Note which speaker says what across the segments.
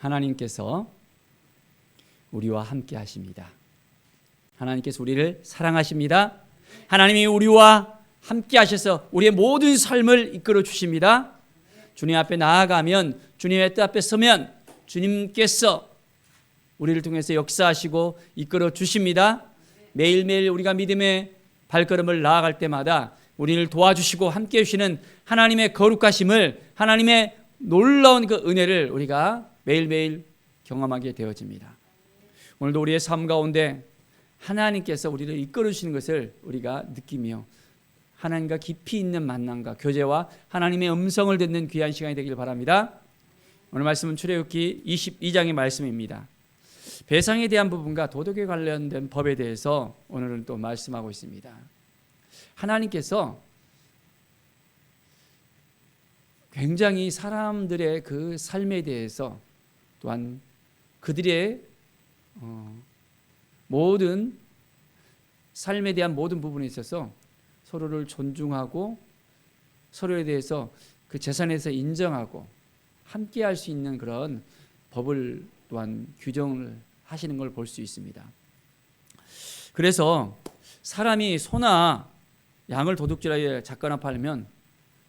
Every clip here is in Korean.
Speaker 1: 하나님께서 우리와 함께 하십니다. 하나님께서 우리를 사랑하십니다. 하나님이 우리와 함께 하셔서 우리의 모든 삶을 이끌어 주십니다. 주님 앞에 나아가면, 주님의 뜻 앞에 서면 주님께서 우리를 통해서 역사하시고 이끌어 주십니다. 매일매일 우리가 믿음의 발걸음을 나아갈 때마다 우리를 도와주시고 함께 해주시는 하나님의 거룩하심을, 하나님의 놀라운 그 은혜를 우리가 매일매일 경험하게 되어집니다. 오늘도 우리의 삶 가운데 하나님께서 우리를 이끌어 주시는 것을 우리가 느끼며 하나님과 깊이 있는 만남과 교제와 하나님의 음성을 듣는 귀한 시간이 되길 바랍니다. 오늘 말씀은 출애굽기 22장의 말씀입니다. 배상에 대한 부분과 도덕에 관련된 법에 대해서 오늘은 또 말씀하고 있습니다. 하나님께서 굉장히 사람들의 그 삶에 대해서 또한 그들의 모든 삶에 대한 모든 부분에 있어서 서로를 존중하고 서로에 대해서 그 재산에서 인정하고 함께 할 수 있는 그런 법을 또한 규정을 하시는 걸 볼 수 있습니다. 그래서 사람이 소나 양을 도둑질하여 잡거나 팔면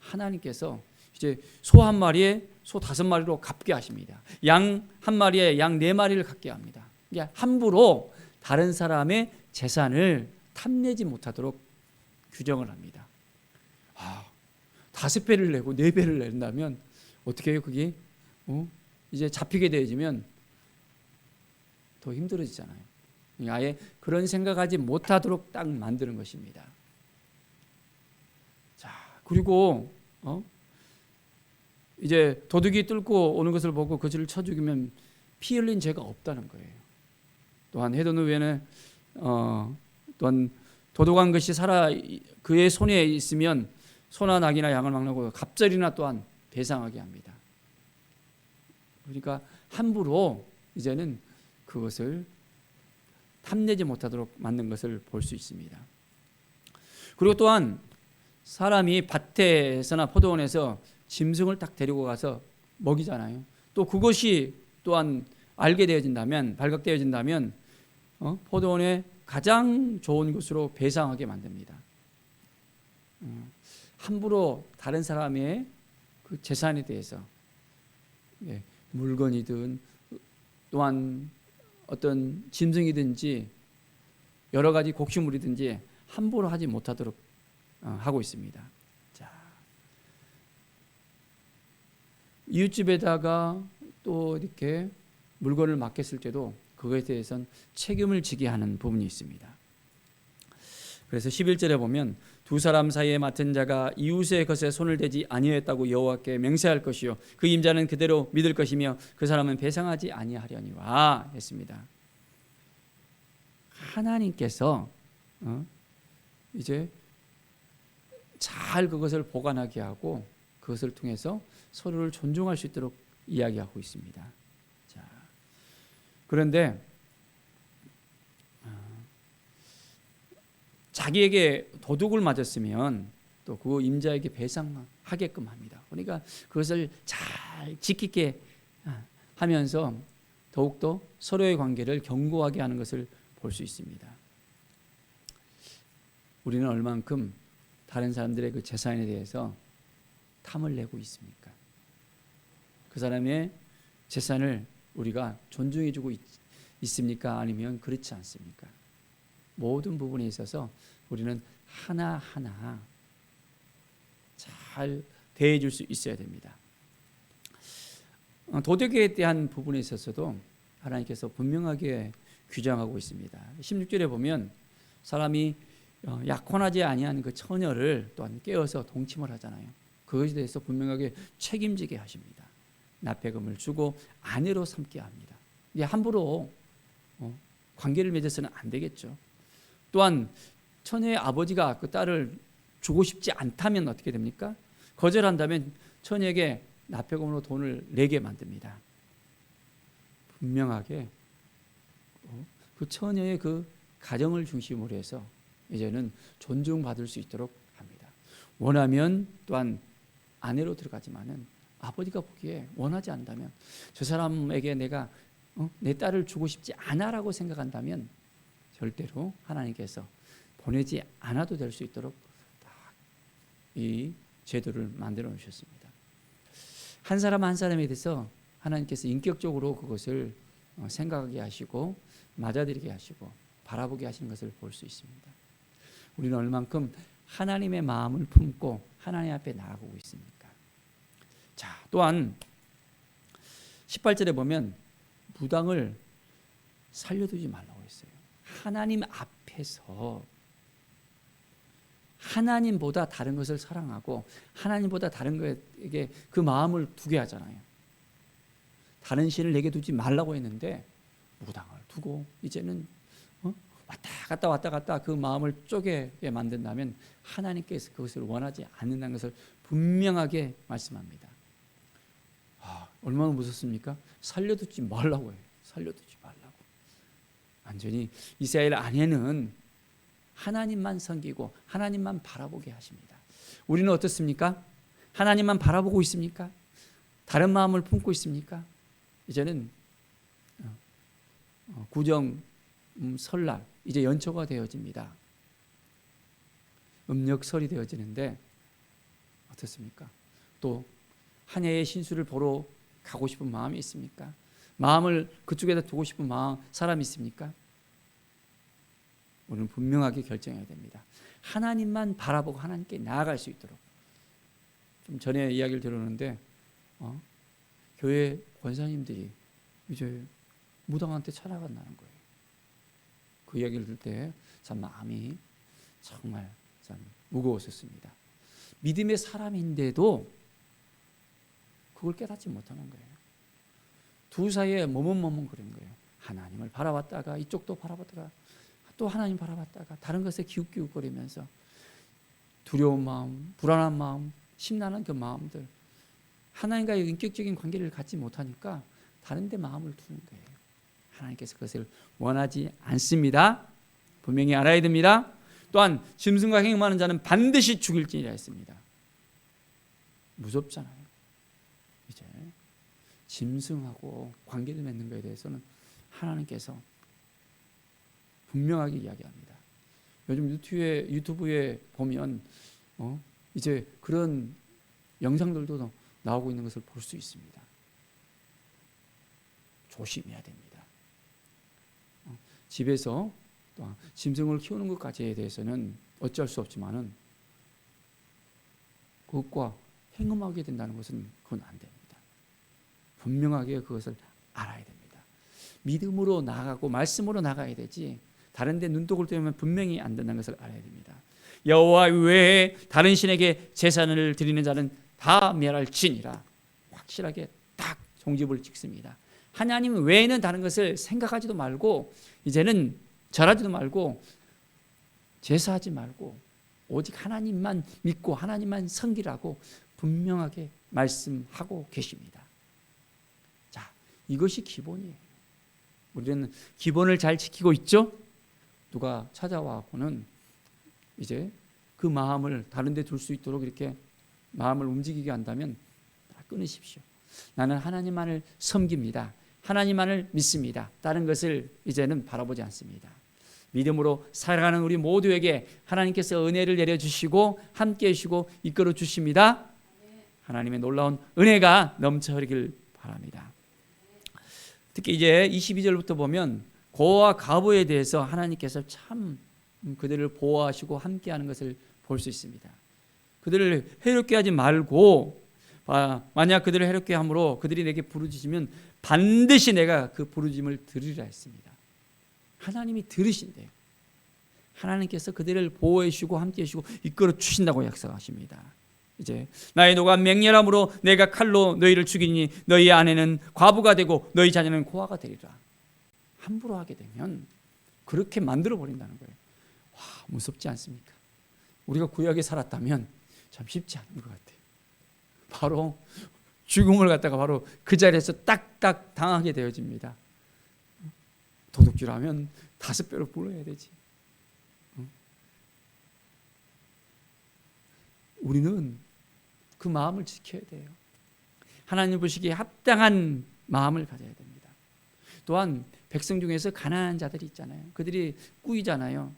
Speaker 1: 하나님께서 이제 소 한 마리에 소 5마리로 갚게 하십니다. 양 한 마리에 양 4마리를 갚게 합니다. 함부로 다른 사람의 재산을 탐내지 못하도록 규정을 합니다. 5배를 내고 4배를 낸다면 어떻게 해요? 그게 이제 잡히게 되어지면 더 힘들어지잖아요. 아예 그런 생각하지 못하도록 딱 만드는 것입니다. 자, 그리고 이제 도둑이 뚫고 오는 것을 보고 그것을 쳐 죽이면 피 흘린 죄가 없다는 거예요. 또한 해돈 후에는 또한 도둑한 것이 살아 그의 손에 있으면 소나 낙이나 양을 막라고 갑절이나 또한 배상하게 합니다. 그러니까 함부로 이제는 그것을 탐내지 못하도록 만든 것을 볼 수 있습니다. 그리고 또한 사람이 밭에서나 포도원에서 짐승을 딱 데리고 가서 먹이잖아요. 또 그것이 또한 알게 되어진다면, 발각되어진다면 포도원의 가장 좋은 것으로 배상하게 만듭니다. 함부로 다른 사람의 그 재산에 대해서 물건이든 또한 어떤 짐승이든지 여러 가지 곡식물이든지 함부로 하지 못하도록 하고 있습니다. 자, 이웃집에다가 또 이렇게 물건을 맡겼을 때도 그것에 대해서는 책임을 지게 하는 부분이 있습니다. 그래서 11절에 보면 두 사람 사이에 맡은 자가 이웃의 것에 손을 대지 아니하였다고 여호와께 맹세할 것이요 그 임자는 그대로 믿을 것이며 그 사람은 배상하지 아니하려니와 했습니다. 하나님께서 이제 잘 그것을 보관하게 하고 그것을 통해서 서로를 존중할 수 있도록 이야기하고 있습니다. 자, 그런데 자기에게 도둑을 맞았으면 또 그 임자에게 배상하게끔 합니다. 그러니까 그것을 잘 지키게 하면서 더욱더 서로의 관계를 견고하게 하는 것을 볼 수 있습니다. 우리는 얼만큼 다른 사람들의 그 재산에 대해서 탐을 내고 있습니까? 그 사람의 재산을 우리가 존중해주고 있습니까? 아니면 그렇지 않습니까? 모든 부분에 있어서 우리는 하나하나 잘 대해줄 수 있어야 됩니다. 도덕에 대한 부분에 있어서도 하나님께서 분명하게 규정하고 있습니다. 16절에 보면 사람이 약혼하지 아니한 그 처녀를 또한 깨어서 동침을 하잖아요. 그것에 대해서 분명하게 책임지게 하십니다. 납배금을 주고 아내로 삼게 합니다. 이게 함부로 관계를 맺어서는 안 되겠죠. 또한 처녀의 아버지가 그 딸을 주고 싶지 않다면 어떻게 됩니까? 거절한다면 처녀에게 납배금으로 돈을 내게 만듭니다. 분명하게 그 처녀의 그 가정을 중심으로 해서 이제는 존중받을 수 있도록 합니다. 원하면 또한 아내로 들어가지만은 아버지가 보기에 원하지 않는다면, 저 사람에게 내가 내 딸을 주고 싶지 않아라고 생각한다면 절대로 하나님께서 보내지 않아도 될 수 있도록 이 제도를 만들어 놓으셨습니다. 한 사람 한 사람에 대해서 하나님께서 인격적으로 그것을 생각하게 하시고 맞아들이게 하시고 바라보게 하시는 것을 볼 수 있습니다. 우리는 얼만큼 하나님의 마음을 품고 하나님 앞에 나아가고 있습니까? 자, 또한 18절에 보면 무당을 살려두지 말라고 했어요. 하나님 앞에서 하나님보다 다른 것을 사랑하고 하나님보다 다른 것에게 그 마음을 두게 하잖아요. 다른 신을 내게 두지 말라고 했는데 무당을 두고 이제는 왔다 갔다 그 마음을 쪼개게 만든다면 하나님께서 그것을 원하지 않는다는 것을 분명하게 말씀합니다. 얼마나 무섭습니까? 살려두지 말라고 해요. 살려두지 말라고. 완전히 이스라엘 안에는 하나님만 섬기고 하나님만 바라보게 하십니다. 우리는 어떻습니까? 하나님만 바라보고 있습니까? 다른 마음을 품고 있습니까? 이제는 구정 설날 이제 연초가 되어집니다. 음력설이 되어지는데 어떻습니까? 또 한 해의 신수를 보러 가고 싶은 마음이 있습니까? 마음을 그쪽에다 두고 싶은 사람이 있습니까? 우리는 분명하게 결정해야 됩니다. 하나님만 바라보고 하나님께 나아갈 수 있도록. 좀 전에 이야기를 들었는데 교회 권사님들이 이제 무당한테 찾아간다는 거예요. 그 이야기를 들을 때 참 마음이 정말 참 무거웠었습니다. 믿음의 사람인데도 그걸 깨닫지 못하는 거예요. 두 사이에 머뭇머뭇거리는 거예요. 하나님을 바라봤다가 이쪽도 바라봤다가 또 하나님 바라봤다가 다른 것에 기웃기웃거리면서 두려운 마음, 불안한 마음, 심란한 그 마음들, 하나님과의 인격적인 관계를 갖지 못하니까 다른 데 마음을 두는 거예요. 하나님께서 그것을 원하지 않습니다. 분명히 알아야 됩니다. 또한 짐승과 행음하는 자는 반드시 죽일지니라 했습니다. 무섭잖아요. 이제 짐승하고 관계를 맺는 것에 대해서는 하나님께서 분명하게 이야기합니다. 요즘 유튜브에 보면 이제 그런 영상들도 나오고 있는 것을 볼 수 있습니다. 조심해야 됩니다. 집에서 또 짐승을 키우는 것까지에 대해서는 어쩔 수 없지만은 그것과 행음하게 된다는 것은 그건 안 됩니다. 분명하게 그것을 알아야 됩니다. 믿음으로 나아가고 말씀으로 나가야 되지 다른 데 눈독을 들이면 분명히 안 된다는 것을 알아야 됩니다. 여호와 외에 다른 신에게 제사를 드리는 자는 다 멸할지니라. 확실하게 딱 종집을 찍습니다. 하나님 외에는 다른 것을 생각하지도 말고 이제는 절하지도 말고 제사하지 말고 오직 하나님만 믿고 하나님만 섬기라고 분명하게 말씀하고 계십니다. 자, 이것이 기본이에요. 우리는 기본을 잘 지키고 있죠? 누가 찾아와서는 이제 그 마음을 다른 데 둘 수 있도록 이렇게 마음을 움직이게 한다면 끊으십시오. 나는 하나님만을 섬깁니다. 하나님만을 믿습니다. 다른 것을 이제는 바라보지 않습니다. 믿음으로 살아가는 우리 모두에게 하나님께서 은혜를 내려주시고 함께 해주시고 이끌어 주십니다. 하나님의 놀라운 은혜가 넘쳐 흐르길 바랍니다. 특히 이제 22절부터 보면 고와 과부에 대해서 하나님께서 참 그들을 보호하시고 함께하는 것을 볼 수 있습니다. 그들을 해롭게 하지 말고 만약 그들을 해롭게 함으로 그들이 내게 부르짖으면 반드시 내가 그 부르짖음을 들으리라 했습니다. 하나님이 들으신대요. 하나님께서 그들을 보호해 주시고 함께해 주시고 이끌어 주신다고 약속하십니다. 이제 나의 노가 맹렬함으로 내가 칼로 너희를 죽이니 너희 아내는 과부가 되고 너희 자녀는 고아가 되리라. 함부로 하게 되면 그렇게 만들어 버린다는 거예요. 와, 무섭지 않습니까? 우리가 구약에 살았다면 참 쉽지 않은 것 같아요. 바로 죽음을 갖다가 바로 그 자리에서 딱딱 당하게 되어집니다. 도둑질하면 5배로 불어야 되지. 우리는 그 마음을 지켜야 돼요. 하나님 보시기에 합당한 마음을 가져야 됩니다. 또한 백성 중에서 가난한 자들이 있잖아요. 그들이 꾸이잖아요.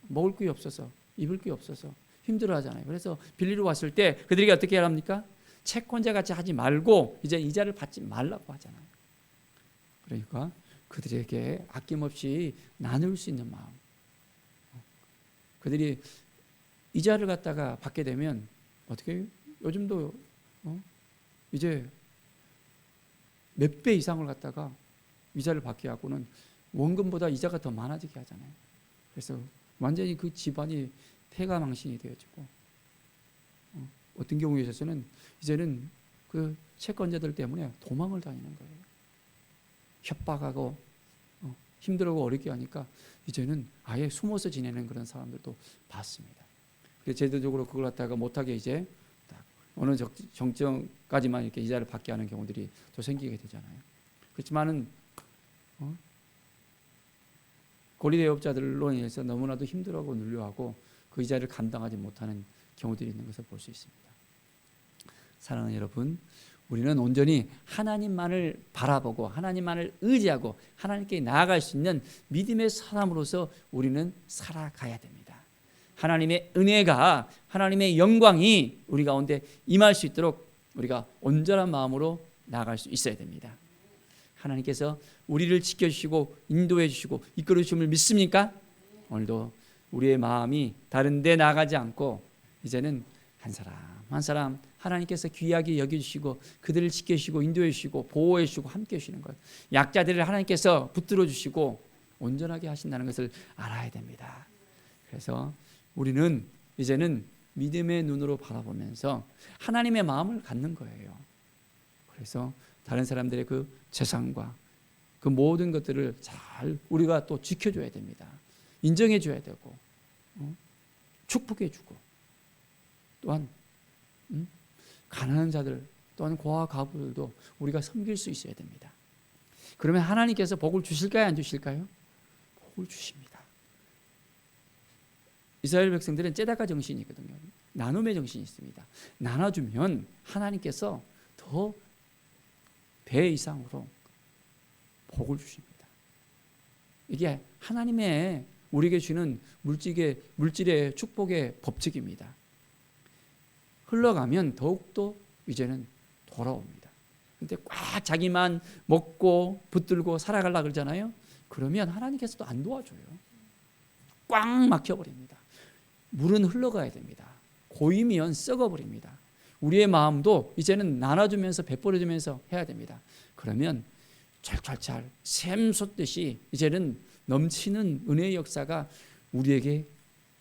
Speaker 1: 먹을 게 없어서, 입을 게 없어서 힘들어하잖아요. 그래서 빌리러 왔을 때 그들에게 어떻게 합니까? 채권자 같이 하지 말고 이제 이자를 받지 말라고 하잖아요. 그러니까 그들에게 아낌없이 나눌 수 있는 마음. 그들이 이자를 갖다가 받게 되면 어떻게 해요? 요즘도 이제 몇 배 이상을 갖다가 이자를 받게 하고는 원금보다 이자가 더 많아지게 하잖아요. 그래서 완전히 그 집안이 폐가망신이 되어지고 어떤 경우에 있어서는 이제는 그 채권자들 때문에 도망을 다니는 거예요. 협박하고 힘들고 어렵게 하니까 이제는 아예 숨어서 지내는 그런 사람들도 봤습니다. 그래서 제도적으로 그걸 갖다가 못하게 이제 어느 정점까지만 이렇게 이자를 받게 하는 경우들이 또 생기게 되잖아요. 그렇지만은 고리대업자들로 인해서 너무나도 힘들어하고 눌려하고 그 이자를 감당하지 못하는 경우들이 있는 것을 볼 수 있습니다. 사랑하는 여러분, 우리는 온전히 하나님만을 바라보고 하나님만을 의지하고 하나님께 나아갈 수 있는 믿음의 사람으로서 우리는 살아가야 됩니다. 하나님의 은혜가, 하나님의 영광이 우리 가운데 임할 수 있도록 우리가 온전한 마음으로 나아갈 수 있어야 됩니다. 하나님께서 우리를 지켜주시고 인도해 주시고 이끌어 주심을 믿습니까? 오늘도 우리의 마음이 다른 데 나가지 않고 이제는 한 사람 한 사람 하나님께서 귀하게 여겨주시고 그들을 지켜주시고 인도해 주시고 보호해 주시고 함께해 주시는 것, 약자들을 하나님께서 붙들어 주시고 온전하게 하신다는 것을 알아야 됩니다. 그래서 우리는 이제는 믿음의 눈으로 바라보면서 하나님의 마음을 갖는 거예요. 그래서 다른 사람들의 그 재산과 그 모든 것들을 잘 우리가 또 지켜줘야 됩니다. 인정해 줘야 되고 축복해 주고 또한 가난한 자들 또한 고아 가부들도 우리가 섬길 수 있어야 됩니다. 그러면 하나님께서 복을 주실까요? 안 주실까요? 복을 주십니다. 이스라엘 백성들은 째다가 정신이 있거든요. 나눔의 정신이 있습니다. 나눠주면 하나님께서 더 배 이상으로 복을 주십니다. 이게 하나님의 우리에게 주는 물질의 축복의 법칙입니다. 흘러가면 더욱더 이제는 돌아옵니다. 근데 꽉 자기만 먹고 붙들고 살아가려고 그러잖아요. 그러면 하나님께서도 안 도와줘요. 꽉 막혀버립니다. 물은 흘러가야 됩니다. 고이면 썩어버립니다. 우리의 마음도 이제는 나눠주면서 베풀어주면서 해야 됩니다. 그러면 찰찰찰 샘솟듯이 이제는 넘치는 은혜의 역사가 우리에게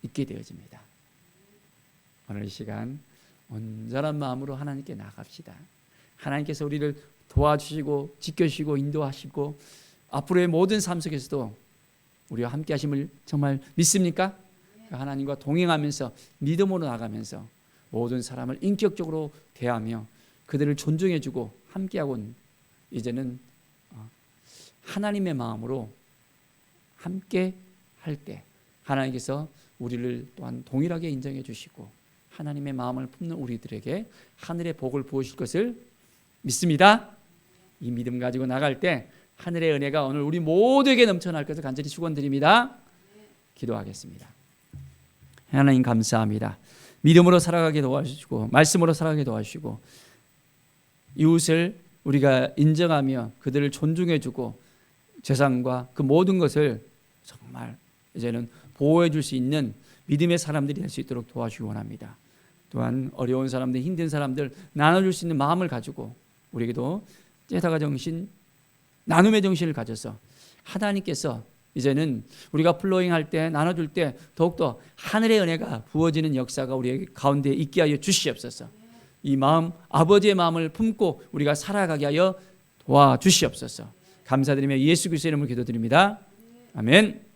Speaker 1: 있게 되어집니다. 오늘 이 시간 온전한 마음으로 하나님께 나갑시다. 하나님께서 우리를 도와주시고 지켜주시고 인도하시고 앞으로의 모든 삶 속에서도 우리와 함께 하심을 정말 믿습니까? 하나님과 동행하면서 믿음으로 나가면서 모든 사람을 인격적으로 대하며 그들을 존중해주고 함께하고 이제는 하나님의 마음으로 함께 할 때 하나님께서 우리를 또한 동일하게 인정해 주시고 하나님의 마음을 품는 우리들에게 하늘의 복을 부으실 것을 믿습니다. 이 믿음 가지고 나갈 때 하늘의 은혜가 오늘 우리 모두에게 넘쳐날 것을 간절히 축원드립니다. 기도하겠습니다. 하나님 감사합니다. 믿음으로 살아가게 도와주시고 말씀으로 살아가게 도와주시고 이웃을 우리가 인정하며 그들을 존중해주고 재산과 그 모든 것을 정말 이제는 보호해 줄 수 있는 믿음의 사람들이 될 수 있도록 도와주시기 원합니다. 또한 어려운 사람들, 힘든 사람들 나눠줄 수 있는 마음을 가지고 우리에게도 째다가 정신, 나눔의 정신을 가져서 하나님께서 이제는 우리가 플로잉할 때 나눠줄 때 더욱더 하늘의 은혜가 부어지는 역사가 우리 가운데 있게 하여 주시옵소서. 이 마음, 아버지의 마음을 품고 우리가 살아가게 하여 도와주시옵소서. 감사드리며 예수 그리스도의 이름으로 기도드립니다. 아멘.